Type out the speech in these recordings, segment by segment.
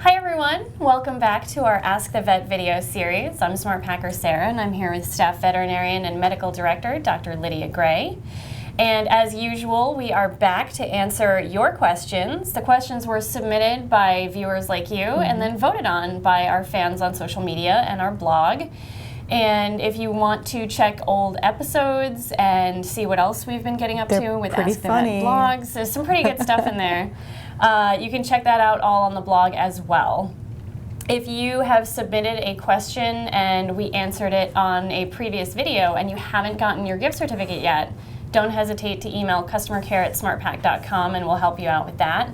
Hi everyone, welcome back to our Ask the Vet video series. I'm Smart Packer Sarah and I'm here with staff veterinarian and medical director Dr. Lydia Gray. And as usual, we are back to answer your questions. The questions were submitted by viewers like you and then voted on by our fans on social media and our blog. And if you want to check old episodes and see what else we've been getting up to with Ask the Vet blogs, there's some pretty good stuff in there. You can check that out all on the blog as well. If you have submitted a question and we answered it on a previous video and you haven't gotten your gift certificate yet, don't hesitate to email customercare@smartpack.com and we'll help you out with that.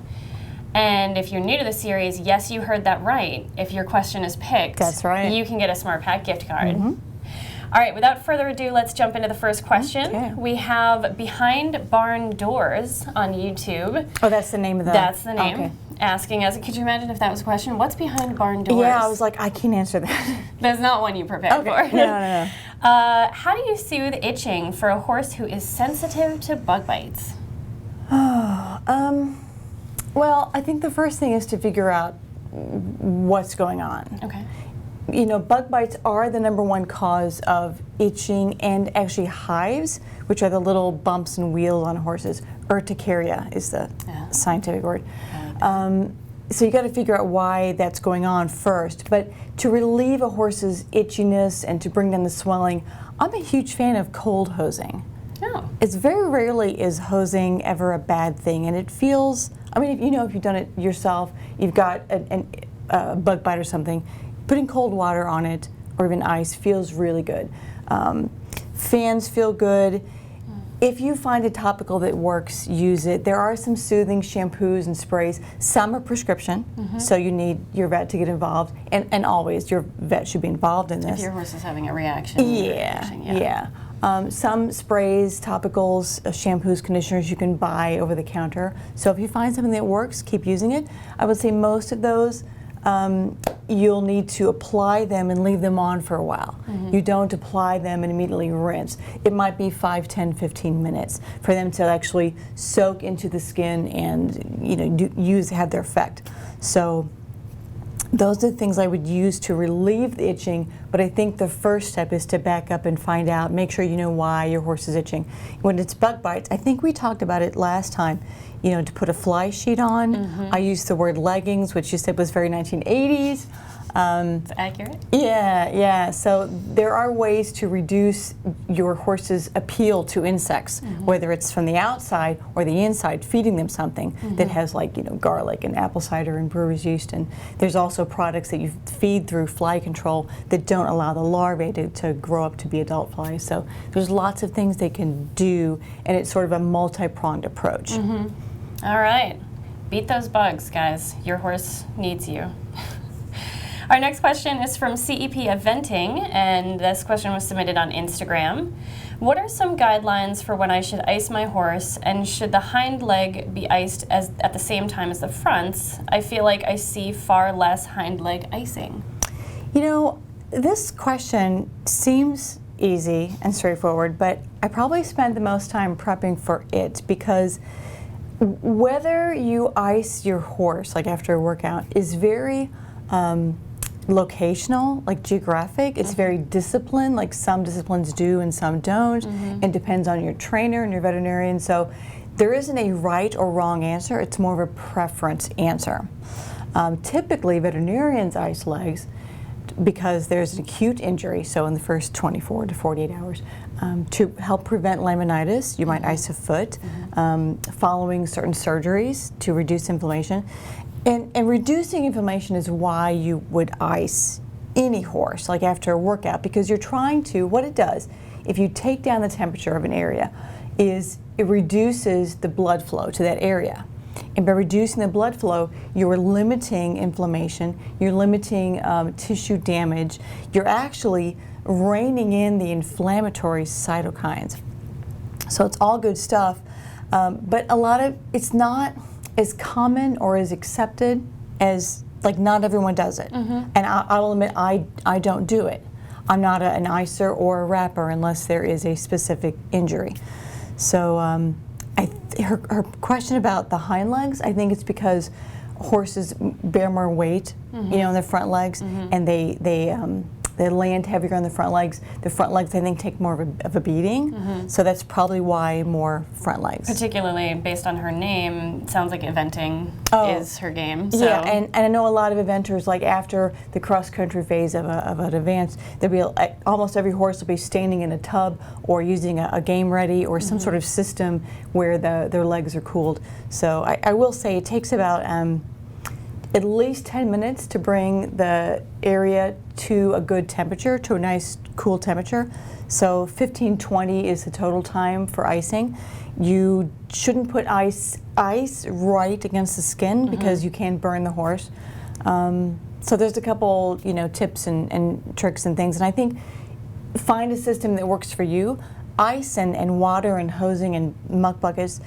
And if you're new to the series, yes, you heard that right. If your question is picked, that's right, you can get a SmartPack gift card. All right, without further ado, let's jump into the first question. Okay. We have Behind Barn Doors on YouTube. Oh, that's the name of the... That's the name. Okay. Asking us, could you imagine if that was a question? What's behind barn doors? Yeah, I was like, I can't answer that. That's not one you prepared for. No. How do you soothe itching for a horse who is sensitive to bug bites? Well, I think the first thing is to figure out what's going on. Okay. You know, bug bites are the #1 cause of itching and actually hives, which are the little bumps and wheals on horses. Urticaria is the scientific word. So you got to figure out why that's going on first. But to relieve a horse's itchiness and to bring down the swelling, I'm a huge fan of cold hosing. Oh. It's very rarely is hosing ever a bad thing, and it feels, I mean, if you've done it yourself, you've got a bug bite or something, putting cold water on it or even ice feels really good. Fans feel good. If you find a topical that works, use it. There are some soothing shampoos and sprays. Some are prescription, so you need your vet to get involved, and always your vet should be involved in this. If your horse is having a reaction. Yeah. Some sprays, topicals, shampoos, conditioners you can buy over the counter. So if you find something that works, keep using it. I would say most of those you'll need to apply them and leave them on for a while. You don't apply them and immediately rinse. It might be 5, 10, 15 minutes for them to actually soak into the skin and have their effect. So those are the things I would use to relieve the itching, but I think the first step is to back up and find out, make sure you know why your horse is itching. When it's bug bites, I think we talked about it last time, to put a fly sheet on. I used the word leggings, which you said was very 1980s. It's accurate. Yeah. So there are ways to reduce your horse's appeal to insects, whether it's from the outside or the inside, feeding them something that has garlic and apple cider and brewer's yeast. And there's also products that you feed through fly control that don't allow the larvae to grow up to be adult flies. So there's lots of things they can do, and it's sort of a multi-pronged approach. All right. Beat those bugs, guys. Your horse needs you. Our next question is from CEP Eventing, and this question was submitted on Instagram. What are some guidelines for when I should ice my horse, and should the hind leg be iced at the same time as the fronts? I feel like I see far less hind leg icing. This question seems easy and straightforward, but I probably spent the most time prepping for it, because whether you ice your horse, like after a workout, is very locational, like geographic. It's very disciplined, like some disciplines do and some don't, and depends on your trainer and your veterinarian. So there isn't a right or wrong answer, it's more of a preference answer. Typically veterinarians ice legs because there's an acute injury, so in the first 24 to 48 hours. To help prevent laminitis, you might ice a foot, following certain surgeries to reduce inflammation. And reducing inflammation is why you would ice any horse, like after a workout, because you're trying to, what it does, if you take down the temperature of an area, is it reduces the blood flow to that area. And by reducing the blood flow, you're limiting inflammation, you're limiting tissue damage, you're actually reining in the inflammatory cytokines. So it's all good stuff, but it's not as common or as accepted as, like, not everyone does it. And I will admit, I don't do it. I'm not an icer or a wrapper unless there is a specific injury. So her question about the hind legs, I think it's because horses bear more weight, you know, in their front legs, and they land heavier on the front legs. The front legs, I think, take more of a beating, so that's probably why more front legs. Particularly based on her name, it sounds like eventing is her game. So. Yeah, and I know a lot of eventers, like after the cross-country phase of an event, there'll be almost every horse will be standing in a tub or using a game ready or some sort of system where their legs are cooled. So I will say it takes about at least 10 minutes to bring the area to a good temperature, to a nice cool temperature. So 15-20 is the total time for icing. You shouldn't put ice right against the skin because you can burn the horse. So there's a couple, you know, tips and tricks and things, and I think find a system that works for you. Ice and water and hosing and muck buckets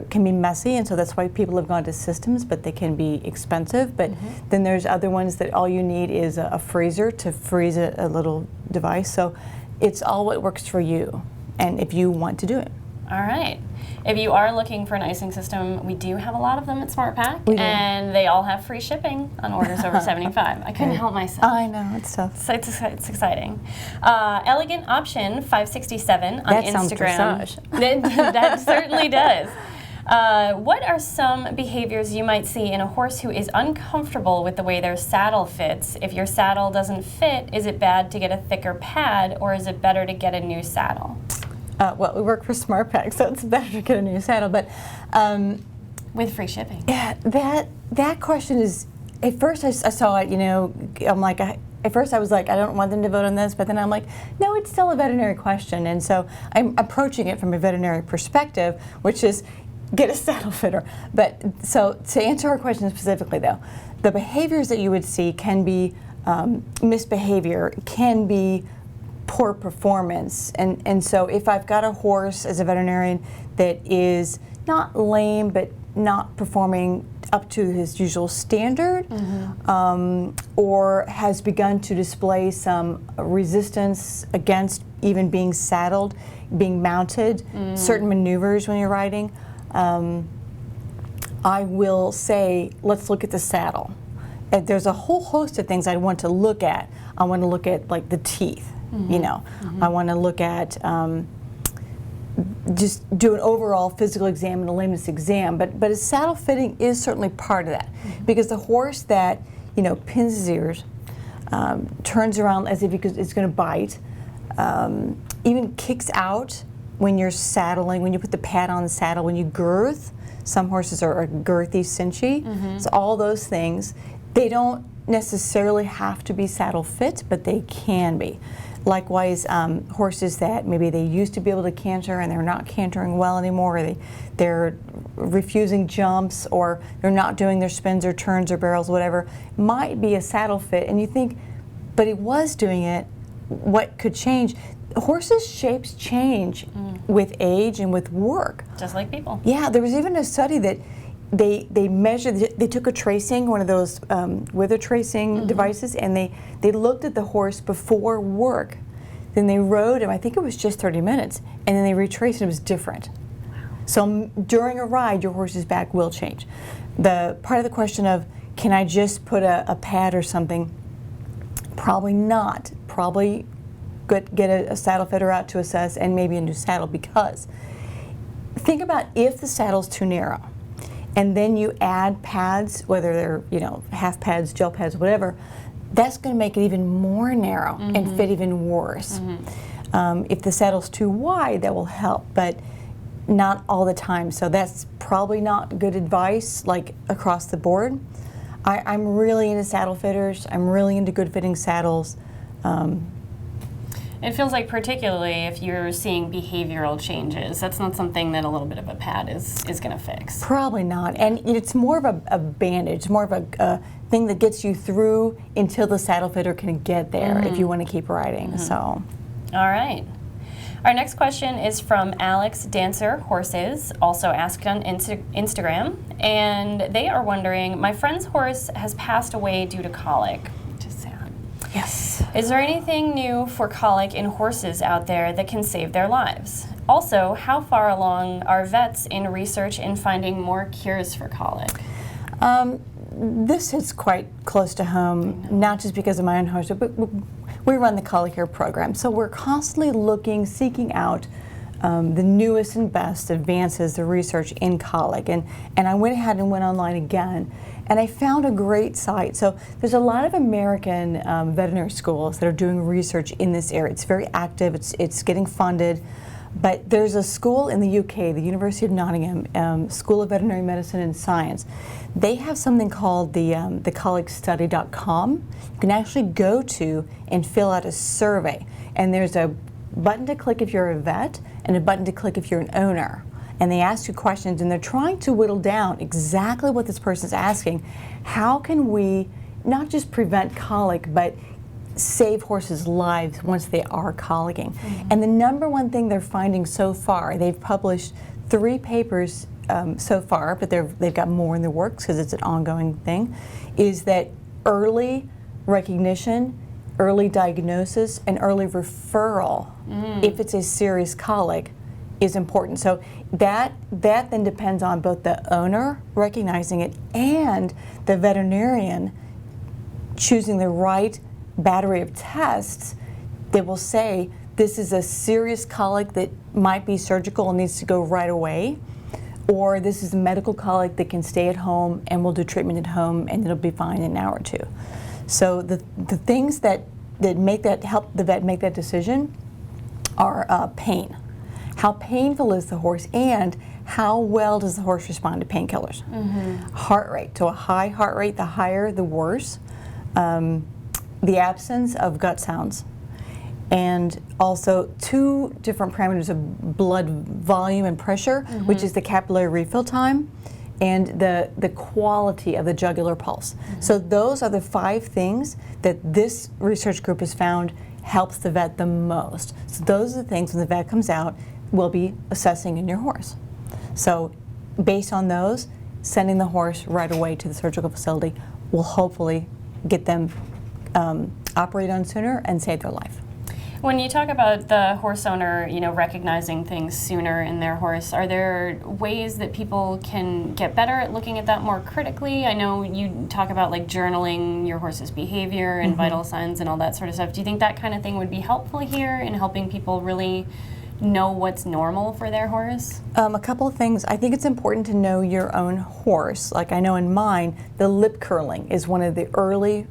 can be messy, and so that's why people have gone to systems, but they can be expensive. But then there's other ones that all you need is a freezer to freeze a little device. So it's all what works for you, and if you want to do it. All right. If you are looking for an icing system, we do have a lot of them at SmartPak, and they all have free shipping on orders over 75. I couldn't help myself. I know, it's tough. So it's exciting. Elegant Option 567 on that Instagram. Sounds dressage. That certainly does. What are some behaviors you might see in a horse who is uncomfortable with the way their saddle fits? If your saddle doesn't fit, is it bad to get a thicker pad, or is it better to get a new saddle? Well, we work for SmartPak, so it's better to get a new saddle. But with free shipping. Yeah, that question is. At first, I saw it. You know, I'm like. At first, I was like, I don't want them to vote on this, but then I'm like, no, it's still a veterinary question, and so I'm approaching it from a veterinary perspective, which is get a saddle fitter. But so to answer our question specifically, though, the behaviors that you would see can be misbehavior, can be poor performance, and so if I've got a horse as a veterinarian that is not lame but not performing up to his usual standard, or has begun to display some resistance against even being saddled, being mounted, certain maneuvers when you're riding, I will say, let's look at the saddle. There's a whole host of things I want to look at. I want to look at like the teeth. You know, I want to look at just do an overall physical exam and a lameness exam, but a saddle fitting is certainly part of that, because the horse that, you know, pins his ears, turns around as if it's going to bite, even kicks out when you're saddling, when you put the pad on the saddle, when you girth. Some horses are girthy, cinchy, so all those things, they don't necessarily have to be saddle fit, but they can be. Likewise, horses that maybe they used to be able to canter and they're not cantering well anymore, or they're refusing jumps, or they're not doing their spins or turns or barrels, whatever, might be a saddle fit. And you think, but he was doing it, what could change? Horses' shapes change with age and with work. Just like people. Yeah, there was even a study that they measured, they took a tracing, one of those wither tracing devices, and they looked at the horse before work. Then they rode him, I think it was just 30 minutes, and then they retraced and it was different. Wow. So during a ride, your horse's back will change. The part of the question of, can I just put a pad or something? Probably not. Probably get a saddle fitter out to assess, and maybe a new saddle, because think about if the saddle's too narrow, and then you add pads, whether they're, you know, half pads, gel pads, whatever, that's going to make it even more narrow and fit even worse. If the saddle's too wide, that will help, but not all the time. So that's probably not good advice, like across the board. I'm really into saddle fitters. I'm really into good fitting saddles. It feels like, particularly if you're seeing behavioral changes, that's not something that a little bit of a pad is going to fix. Probably not. And it's more of a bandage, more of a thing that gets you through until the saddle fitter can get there if you want to keep riding. So. All right. Our next question is from Alex Dancer Horses, also asked on Instagram. And they are wondering, my friend's horse has passed away due to colic. Which is sad. Yes. Is there anything new for colic in horses out there that can save their lives? Also, how far along are vets in research in finding more cures for colic? this is quite close to home, not just because of my own horse, but we run the Colic Care program. So we're constantly looking, seeking out the newest and best advances, the research in colic. And I went ahead and went online again, and I found a great site. So there's a lot of American veterinary schools that are doing research in this area. It's very active, it's getting funded. But there's a school in the UK, the University of Nottingham, School of Veterinary Medicine and Science. They have something called the colicstudy.com. You can actually go to and fill out a survey. And there's a button to click if you're a vet and a button to click if you're an owner. And they ask you questions, and they're trying to whittle down exactly what this person's asking. How can we not just prevent colic, but save horses' lives once they are colicking? And the number one thing they're finding so far, they've published 3 papers so far, but they've got more in the works because it's an ongoing thing, is that early recognition, early diagnosis, and early referral, if it's a serious colic, is important. So that then depends on both the owner recognizing it and the veterinarian choosing the right battery of tests that will say this is a serious colic that might be surgical and needs to go right away, or this is a medical colic that can stay at home and we'll do treatment at home and it'll be fine in an hour or 2. So the things that make that, help the vet make that decision are pain. How painful is the horse, and how well does the horse respond to painkillers? Heart rate. So a high heart rate, the higher the worse. The absence of gut sounds, and also 2 different parameters of blood volume and pressure, which is the capillary refill time and the quality of the jugular pulse. So those are the 5 things that this research group has found helps the vet the most. So those are the things when the vet comes out, we'll be assessing in your horse. So based on those, sending the horse right away to the surgical facility will hopefully get them operate on sooner and save their life. When you talk about the horse owner, recognizing things sooner in their horse, are there ways that people can get better at looking at that more critically? I know you talk about like journaling your horse's behavior and vital signs and all that sort of stuff. Do you think that kind of thing would be helpful here in helping people really know what's normal for their horse? A couple of things. I think it's important to know your own horse. Like I know in mine, the lip curling is one of the early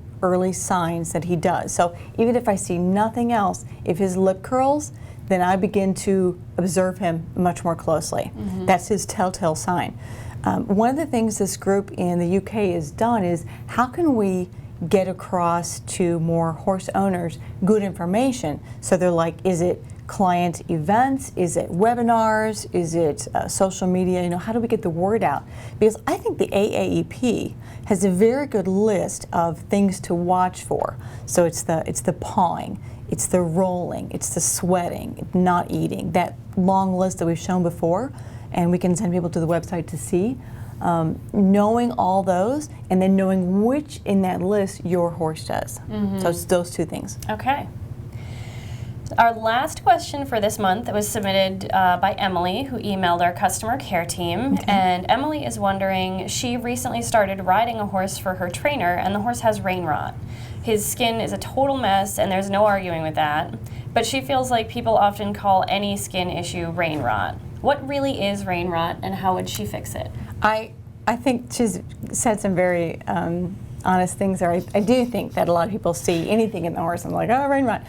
signs that he does. So even if I see nothing else, if his lip curls, then I begin to observe him much more closely. That's his telltale sign. One of the things this group in the UK has done is how can we get across to more horse owners good information? So they're like, is it client events? Is it webinars? Is it social media? How do we get the word out? Because I think the AAEP has a very good list of things to watch for. So it's the pawing, it's the rolling, it's the sweating, not eating, that long list that we've shown before, and we can send people to the website to see. Knowing all those, and then knowing which in that list your horse does. So it's those 2 things. Okay. Our last question for this month was submitted by Emily, who emailed our customer care team. And Emily is wondering, she recently started riding a horse for her trainer, and the horse has rain rot. His skin is a total mess, and there's no arguing with that. But she feels like people often call any skin issue rain rot. What really is rain rot, and how would she fix it? I think she's said some very honest things there. I do think that a lot of people see anything in the horse and like, oh, rain rot.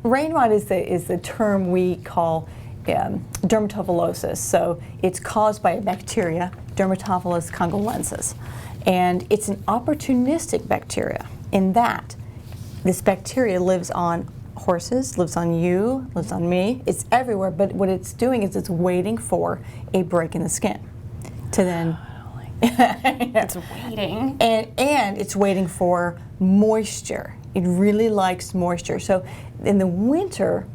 Rain rot is the term we call dermatophilosis. So it's caused by a bacteria, Dermatophilus congolensis. And it's an opportunistic bacteria in that this bacteria lives on horses, lives on you, lives on me. It's everywhere, but what it's doing is it's waiting for a break in the skin to then It's waiting. And it's waiting for moisture. It really likes moisture. So in the winter,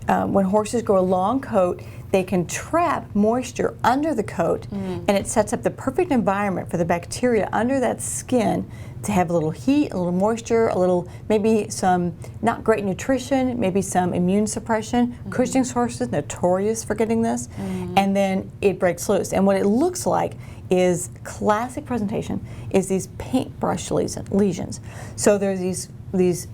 when horses grow a long coat, they can trap moisture under the coat, and it sets up the perfect environment for the bacteria under that skin to have a little heat, a little moisture, a little, maybe some not great nutrition, maybe some immune suppression. Cushing's horses, notorious for getting this, and then it breaks loose. And what it looks like is classic presentation is these paintbrush lesions. So there's these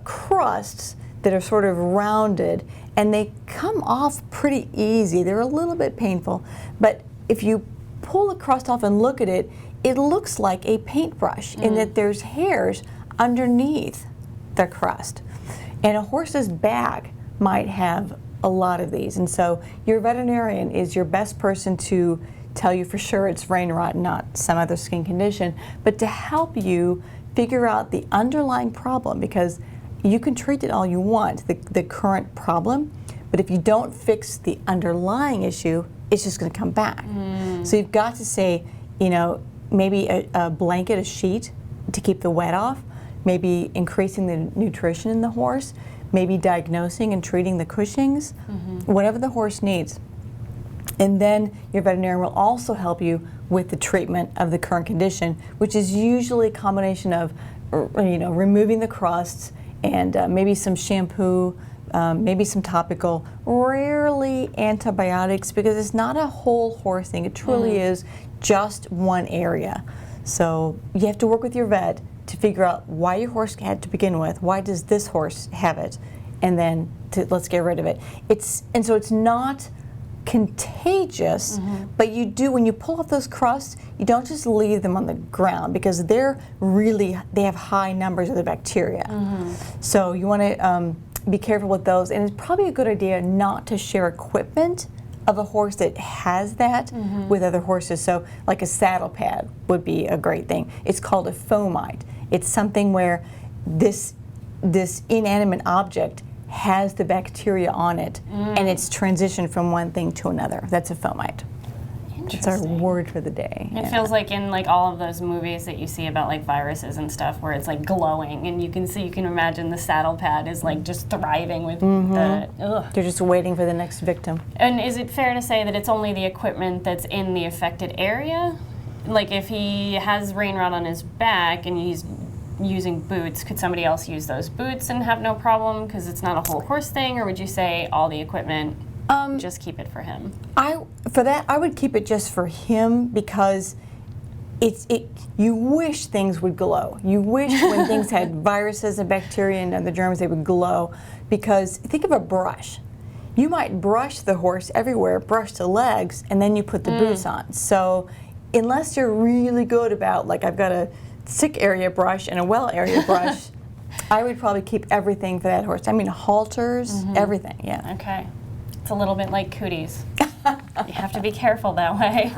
crusts that are sort of rounded, and they come off pretty easy. They're a little bit painful, but if you pull the crust off and look at it, it looks like a paintbrush in that there's hairs underneath the crust. And a horse's back might have a lot of these. And so your veterinarian is your best person to tell you for sure it's rain rot, not some other skin condition, but to help you figure out the underlying problem, because you can treat it all you want, the current problem, but if you don't fix the underlying issue, it's just going to come back. So you've got to say, you know, maybe a blanket, a sheet to keep the wet off, maybe increasing the nutrition in the horse, maybe diagnosing and treating the Cushing's, whatever the horse needs. And then your veterinarian will also help you with the treatment of the current condition, which is usually a combination of, you know, removing the crusts and maybe some shampoo, maybe some topical, rarely antibiotics, because it's not a whole horse thing. It truly is just one area. So you have to work with your vet to figure out why your horse had to begin with, why does this horse have it, and then let's get rid of it. So it's not contagious, but you do, when you pull off those crusts, you don't just leave them on the ground, because they have high numbers of the bacteria. So you want to be careful with those, and it's probably a good idea not to share equipment of a horse that has that with other horses. So like a saddle pad would be a great thing. It's called a fomite. It's something where this inanimate object has the bacteria on it, and it's transitioned from one thing to another. That's a fomite. It's our word for the day. It feels like in like all of those movies that you see about like viruses and stuff, where it's like glowing, and you can imagine the saddle pad is like just thriving with the. Ugh. They're just waiting for the next victim. And is it fair to say that it's only the equipment that's in the affected area? Like if he has rain rot on his back and he's using boots, could somebody else use those boots and have no problem because it's not a whole horse thing, or would you say all the equipment? Just keep it for him. I would keep it just for him, because you wish things would glow. You wish when things had viruses and bacteria and other germs, they would glow. Because think of a brush. You might brush the horse everywhere, brush the legs, and then you put the boots on. So unless you're really good about, like, I've got a sick area brush and a well area brush, I would probably keep everything for that horse. I mean, halters, everything, yeah. Okay. It's a little bit like cooties. You have to be careful that way.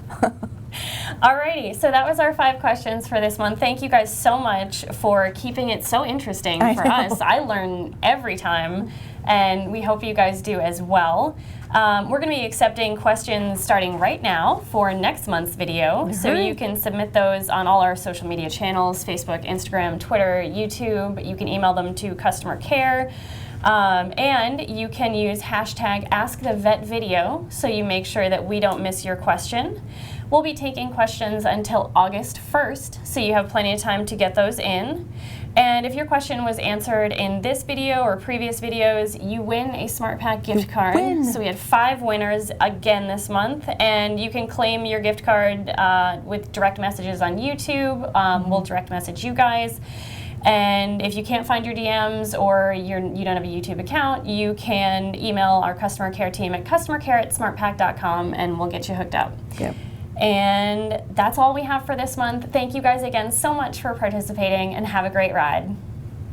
Alrighty, so that was our 5 questions for this month. Thank you guys so much for keeping it so interesting for us. I learn every time, and we hope you guys do as well. We're going to be accepting questions starting right now for next month's video. So you can submit those on all our social media channels, Facebook, Instagram, Twitter, YouTube. You can email them to customer care. And you can use hashtag AskTheVetVideo so you make sure that we don't miss your question. We'll be taking questions until August 1st, so you have plenty of time to get those in. And if your question was answered in this video or previous videos, you win a SmartPak gift card. So we had 5 winners again this month, and you can claim your gift card with direct messages on YouTube. We'll direct message you guys. And if you can't find your DMs or you don't have a YouTube account, you can email our customer care team at customercare@smartpak.com, and we'll get you hooked up. Yep. And that's all we have for this month. Thank you guys again so much for participating, and have a great ride.